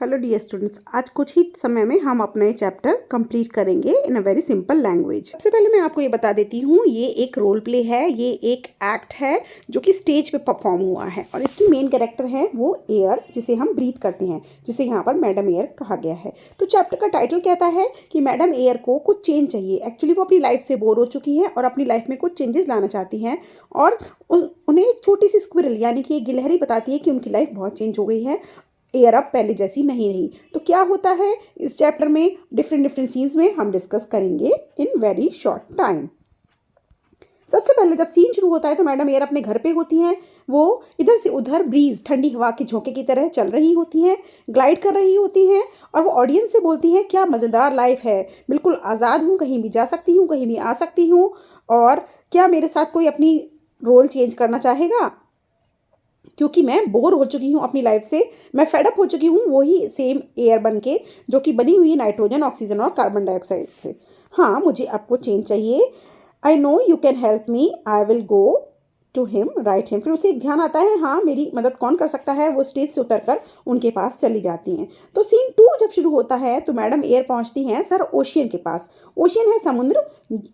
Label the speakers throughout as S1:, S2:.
S1: Hello dear students, आज कुछ ही समय में हम अपना ये चैप्टर कंप्लीट करेंगे इन अ वेरी सिंपल लैंग्वेज। सबसे पहले मैं आपको ये बता देती हूँ, ये एक रोल प्ले है, ये एक एक्ट है जो कि स्टेज पे परफॉर्म हुआ है और इसकी मेन कैरेक्टर है वो एयर, जिसे हम ब्रीथ करते हैं, जिसे यहाँ पर मैडम एयर कहा गया है। तो चैप्टर का टाइटल कहता है कि मैडम एयर को कुछ चेंज चाहिए। एक्चुअली वो अपनी लाइफ से बोर हो चुकी हैं और अपनी लाइफ में कुछ चेंजेस लाना चाहती हैं और उन्हें एक छोटी सी स्क्विरल यानी कि एक गिलहरी बताती है कि उनकी लाइफ बहुत चेंज हो गई है, एयर अब पहले जैसी नहीं रही। तो क्या होता है इस चैप्टर में, डिफरेंट डिफरेंट सीन्स में हम डिस्कस करेंगे इन वेरी शॉर्ट टाइम। सबसे पहले जब सीन शुरू होता है तो मैडम एयर अपने घर पे होती हैं। वो इधर से उधर ब्रीज, ठंडी हवा के झोंके की तरह चल रही होती हैं, ग्लाइड कर रही होती हैं और वो ऑडियंस से बोलती हैं क्या मज़ेदार लाइफ है, बिल्कुल आज़ाद हूँ, कहीं भी जा सकती हूँ, कहीं भी आ सकती हूँ, और क्या मेरे साथ कोई अपनी रोल चेंज करना चाहेगा, क्योंकि मैं बोर हो चुकी हूँ अपनी लाइफ से, मैं फेडअप हो चुकी हूँ वही सेम एयर बन के जो कि बनी हुई है नाइट्रोजन, ऑक्सीजन और कार्बन डाइऑक्साइड से। हाँ, मुझे आपको चेंज चाहिए। I know you can help me, I will go to him, right him. फिर उसे एक ध्यान आता है, हाँ मेरी मदद कौन कर सकता है। वो स्टेज से उतरकर उनके पास चली जाती हैं। तो सीन 2 जब शुरू होता है तो मैडम एयर पहुंचती हैं सर ओशियन के पास। ओशियन है समुद्र,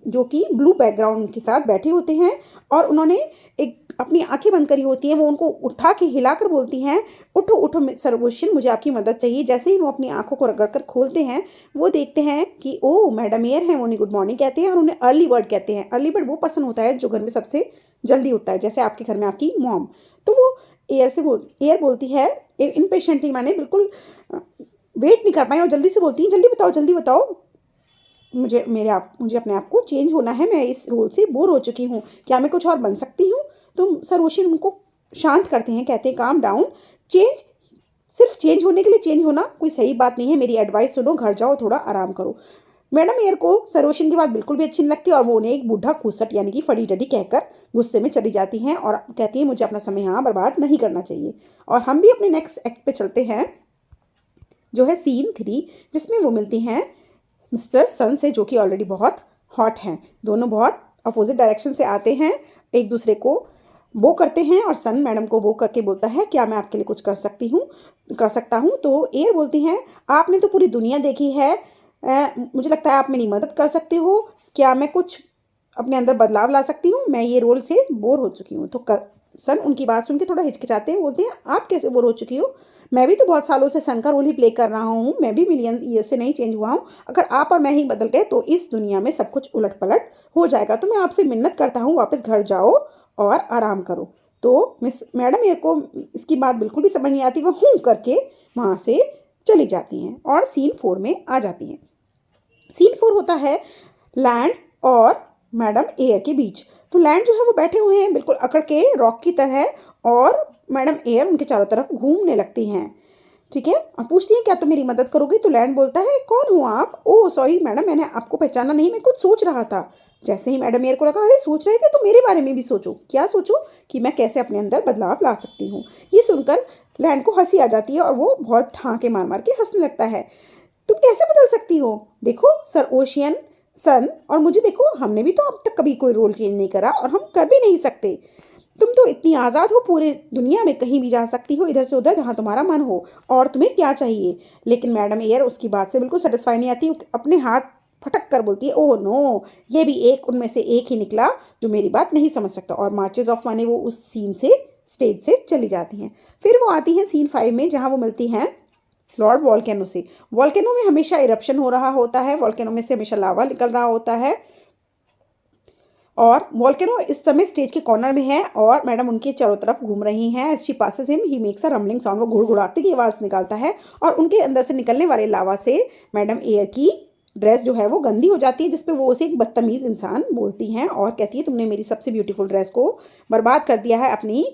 S1: जो कि ब्लू बैकग्राउंड के साथ बैठे होते हैं और उन्होंने एक अपनी आंखें बंद करी होती हैं। वो उनको उठा के हिलाकर बोलती हैं, उठो उठो सर ओशियन, मुझे आपकी मदद चाहिए। जैसे ही वो अपनी आंखों को रगड़ कर खोलते हैं, वो देखते हैं कि ओ मैडम एयर हैं। उन्हें गुड मॉर्निंग कहते हैं और उन्हें अर्ली बर्ड कहते हैं। अर्ली बर्ड वो पर्सन होता है जो घर में सबसे जल्दी उठता है, जैसे आपके घर में आपकी मॉम। तो वो एयर बोलती है इम्पेशेंटली, माने बिल्कुल वेट नहीं कर पाई और जल्दी से बोलती हैं, जल्दी बताओ, मुझे अपने आप को चेंज होना है, मैं इस रोल से बोर हो चुकी हूँ, क्या मैं कुछ और बन सकती हूँ। तो सर ओशियन उनको शांत करते हैं, कहते हैं काम डाउन, चेंज सिर्फ चेंज होने के लिए चेंज होना कोई सही बात नहीं है, मेरी एडवाइस सुनो, घर जाओ, थोड़ा आराम करो। मैडम एयर को सरोशन की बात बिल्कुल भी अच्छी नहीं लगती और वो उन्हें एक बूढ़ा खूसट यानी कि फटी डडी कहकर गुस्से में चली जाती हैं और कहती हैं मुझे अपना समय यहाँ बर्बाद नहीं करना चाहिए। और हम भी अपने नेक्स्ट एक्ट पे चलते हैं, जो है सीन 3, जिसमें वो मिलती हैं मिस्टर सन से, जो कि ऑलरेडी बहुत हॉट हैं। दोनों बहुत अपोजिट डायरेक्शन से आते हैं, एक दूसरे को बो करते हैं और सन मैडम को बो करके बोलता है क्या मैं आपके लिए कुछ कर सकता हूँ। तो एयर बोलती हैं आपने तो पूरी दुनिया देखी है, मुझे लगता है आप मेरी मदद कर सकते हो, क्या मैं कुछ अपने अंदर बदलाव ला सकती हूँ, मैं ये रोल से बोर हो चुकी हूँ। तो सन उनकी बात सुन के थोड़ा हिचकिचाते हैं, बोलते हैं आप कैसे बोर हो चुकी हो, मैं भी तो बहुत सालों से सन का रोल ही प्ले कर रहा हूँ, मैं भी मिलियन ईयर से नहीं चेंज हुआ हूँ, अगर आप और मैं ही बदल गए तो इस दुनिया में सब कुछ उलट पलट हो जाएगा, तो मैं आपसे मिन्नत करता हूँ वापस घर जाओ और आराम करो। तो मिस मैडम एयर को इसकी बात बिल्कुल भी समझ नहीं आती, वो हूँ करके वहाँ से चली जाती हैं और सीन 4 में आ जाती हैं। सीन 4 होता है लैंड और मैडम एयर के बीच। तो लैंड जो है वो बैठे हुए हैं बिल्कुल अकड़ के रॉक की तरह और मैडम एयर उनके चारों तरफ घूमने लगती हैं। ठीक है, और पूछती हैं क्या तुम मेरी मदद करोगी। तो लैंड बोलता है कौन हो आप, ओह सॉरी मैडम, मैंने आपको पहचाना नहीं, मैं कुछ सोच रहा था। जैसे ही मैडम एयर को लगा अरे सोच रहे थे तो मेरे बारे में भी सोचो, क्या सोचो कि मैं कैसे अपने अंदर बदलाव ला सकती हूँ। ये सुनकर लैंड को हंसी आ जाती है और वो बहुत ठाके मार मार के हंसने लगता है। तुम कैसे बदल सकती हो, देखो सर ओशियन, सन और मुझे देखो, हमने भी तो अब तक कभी कोई रोल चेंज नहीं करा और हम कर भी नहीं सकते। तुम तो इतनी आज़ाद हो, पूरे दुनिया में कहीं भी जा सकती हो, इधर से उधर जहाँ तुम्हारा मन हो, और तुम्हें क्या चाहिए। लेकिन मैडम एयर उसकी बात से बिल्कुल सेटिस्फाई नहीं आती, अपने हाथ फटक कर बोलती है ओह नो, ये भी एक उनमें से एक ही निकला जो मेरी बात नहीं समझ सकता, और मार्चेज ऑफ माने वो उस सीन से स्टेज से चली जाती हैं। फिर वो आती हैं सीन 5 में, जहाँ वो मिलती हैं लॉर्ड वॉल्केनो से। वॉल्केनो में हमेशा इरप्शन हो रहा होता है, वॉल्केनो में से हमेशा लावा निकल रहा होता है और वॉल्केनो इस समय स्टेज के कॉर्नर में है और मैडम उनके चारों तरफ घूम रही हैं। As she passes him he makes a rumbling sound, वो घुड़घुड़ाती की आवाज़ निकालता है और उनके अंदर से निकलने वाले लावा से मैडम एयर की ड्रेस जो है वो गंदी हो जाती है, जिसपे वो उसे एक बदतमीज़ इंसान बोलती हैं और कहती है तुमने मेरी सबसे ब्यूटीफुल ड्रेस को बर्बाद कर दिया है अपनी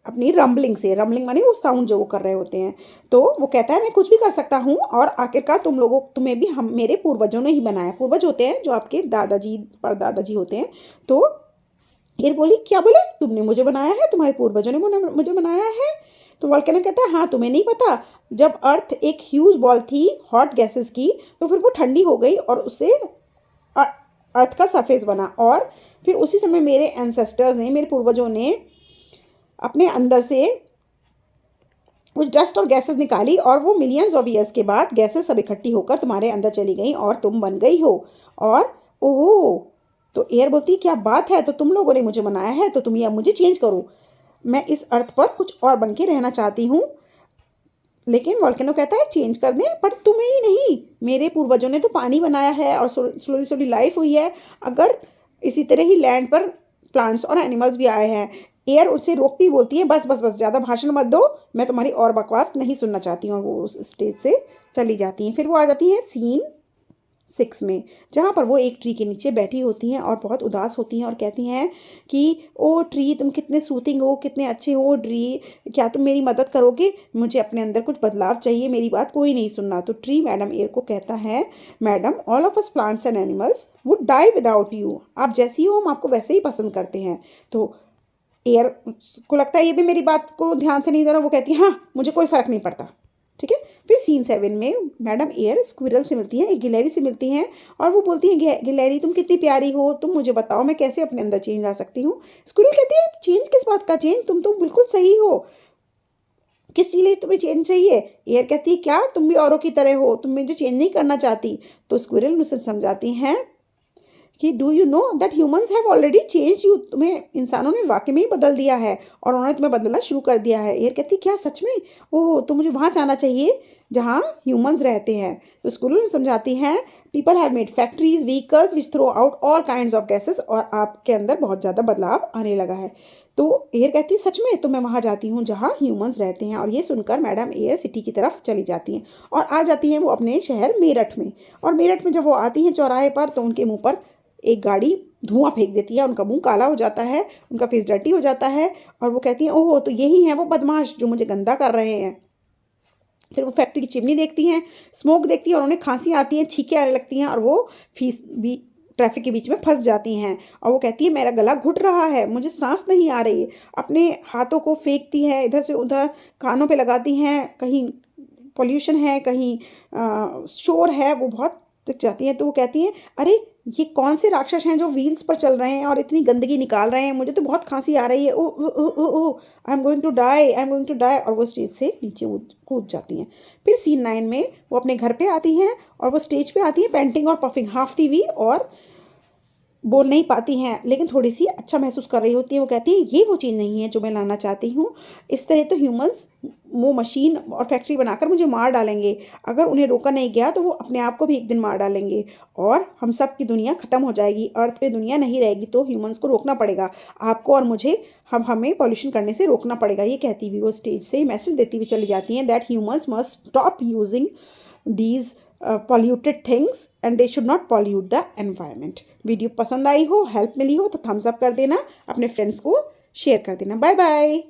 S1: अपनी रम्बलिंग से। रम्बलिंग माने वो साउंड जो वो कर रहे होते हैं। तो वो कहता है मैं कुछ भी कर सकता हूँ और आखिरकार तुम्हें भी हम मेरे पूर्वजों ने ही बनाया। पूर्वज होते हैं जो आपके दादाजी परदादाजी होते हैं। तो ये बोली क्या बोले, तुमने मुझे बनाया है, तुम्हारे पूर्वजों ने मुझे बनाया है। तो वॉल्केनो कहता है हाँ तुम्हें नहीं पता, जब अर्थ एक ह्यूज बॉल थी हॉट गैसेस की, तो फिर वो ठंडी हो गई और उससे अर्थ का सरफेस बना और फिर उसी समय मेरे एंसेस्टर्स ने, मेरे पूर्वजों ने अपने अंदर से कुछ डस्ट और गैसेस निकाली और वो मिलियंस ऑफ ईयर्स के बाद गैसेस सब इकट्ठी होकर तुम्हारे अंदर चली गई और तुम बन गई हो। और ओह, तो एयर बोलती क्या बात है, तो तुम लोगों ने मुझे बनाया है तो तुम ये अब मुझे चेंज करो, मैं इस अर्थ पर कुछ और बन के रहना चाहती हूँ। लेकिन वॉल्केनो कहता है चेंज कर दें, पर तुम्हें ही नहीं, मेरे पूर्वजों ने तो पानी बनाया है और स्लोली स्लोली लाइफ हुई है। अगर इसी तरह ही लैंड पर प्लांट्स और एनिमल्स भी आए हैं। एयर उसे रोकती बोलती है बस बस बस, ज़्यादा भाषण मत दो, मैं तुम्हारी और बकवास नहीं सुनना चाहती हूँ, और वो उस स्टेज से चली जाती हैं। फिर वो आ जाती हैं सीन 6 में, जहाँ पर वो एक ट्री के नीचे बैठी होती हैं और बहुत उदास होती हैं और कहती हैं कि ओ ट्री, तुम कितने सूथिंग हो, कितने अच्छे हो ट्री, क्या तुम मेरी मदद करोगे, मुझे अपने अंदर कुछ बदलाव चाहिए, मेरी बात कोई नहीं सुनना। तो ट्री मैडम एयर को कहता है, madam all of us plants and animals would die without you, आप जैसी हो हम आपको वैसे ही पसंद करते हैं। तो एयर को लगता है ये भी मेरी बात को ध्यान से नहीं दे रहा, वो कहती है हाँ मुझे कोई फ़र्क नहीं पड़ता। ठीक है। फिर सीन 7 में मैडम एयर स्क्विरल से मिलती हैं, एक गिलहरी से मिलती हैं, और वो बोलती हैं गिलहरी तुम कितनी प्यारी हो, तुम मुझे बताओ मैं कैसे अपने अंदर चेंज ला सकती हूँ। स्क्विरल कहती है चेंज किस बात का चेंज, तुम तो बिल्कुल सही हो, किस लिए तुम्हें चेंज चाहिए। एयर कहती है क्या तुम भी औरों की तरह हो, तुम मुझे चेंज नहीं करना चाहती। तो स्क्विरल मुझसे समझाती हैं कि do you know that humans have already change you, तुम्हें इंसानों ने वाकई में ही बदल दिया है और उन्होंने तुम्हें बदलना शुरू कर दिया है। एयर कहती क्या सच में, ओह तो मुझे वहाँ जाना चाहिए जहाँ ह्यूमंस रहते हैं। तो स्कूलों ने समझाती हैं people have made factories vehicles which throw out all kind of gases, और आपके अंदर बहुत ज़्यादा बदलाव आने लगा है। तो एयर कहती है सच में, तो मैं वहाँ जाती हूँ जहाँ ह्यूमंस रहते हैं। और ये सुनकर मैडम एयर सिटी की तरफ चली जाती हैं और आ जाती हैं वो अपने शहर मेरठ में। और मेरठ में जब वो आती हैं चौराहे पर, तो उनके मुंह पर एक गाड़ी धुआं फेंक देती है, उनका मुंह काला हो जाता है, उनका फेस डर्टी हो जाता है, और वो कहती हैं ओहो तो यही हैं वो बदमाश जो मुझे गंदा कर रहे हैं। फिर वो फैक्ट्री की चिमनी देखती हैं, स्मोक देखती हैं, और उन्हें खांसी आती है, छींकें आने लगती हैं, और वो फीस भी ट्रैफिक के बीच में फंस जाती हैं। और वो कहती है मेरा गला घुट रहा है, मुझे सांस नहीं आ रही। अपने हाथों को फेंकती है इधर से उधर, कानों पे लगाती हैं, कहीं पॉल्यूशन है, कहीं शोर है, वो बहुत थक जाती हैं। तो वो कहती हैं अरे ये कौन से राक्षस हैं जो व्हील्स पर चल रहे हैं और इतनी गंदगी निकाल रहे हैं, मुझे तो बहुत खांसी आ रही है, oh oh oh oh oh I am going to die, I am going to die. और वो स्टेज से नीचे कूद जाती हैं। फिर सीन 9 में वो अपने घर पे आती हैं और वो स्टेज पे आती हैं पेंटिंग और पफिंग हाफती हुई, और बोल नहीं पाती हैं लेकिन थोड़ी सी अच्छा महसूस कर रही होती है। वो कहती है ये वो चीज़ नहीं है जो मैं लाना चाहती हूँ, इस तरह तो ह्यूमंस वो मशीन और फैक्ट्री बनाकर मुझे मार डालेंगे, अगर उन्हें रोका नहीं गया तो वो अपने आप को भी एक दिन मार डालेंगे और हम सब की दुनिया ख़त्म हो जाएगी, अर्थ पे दुनिया नहीं रहेगी। तो ह्यूमंस को रोकना पड़ेगा, आपको और मुझे, हमें पॉल्यूशन करने से रोकना पड़ेगा। ये कहती हुई वो स्टेज से मैसेज देती हुई चली जाती हैं that humans must stop using these polluted things and they should not pollute the environment। Video पसंद आई हो, हेल्प मिली हो तो थम्स अप कर देना, अपने फ्रेंड्स को शेयर कर देना। Bye bye.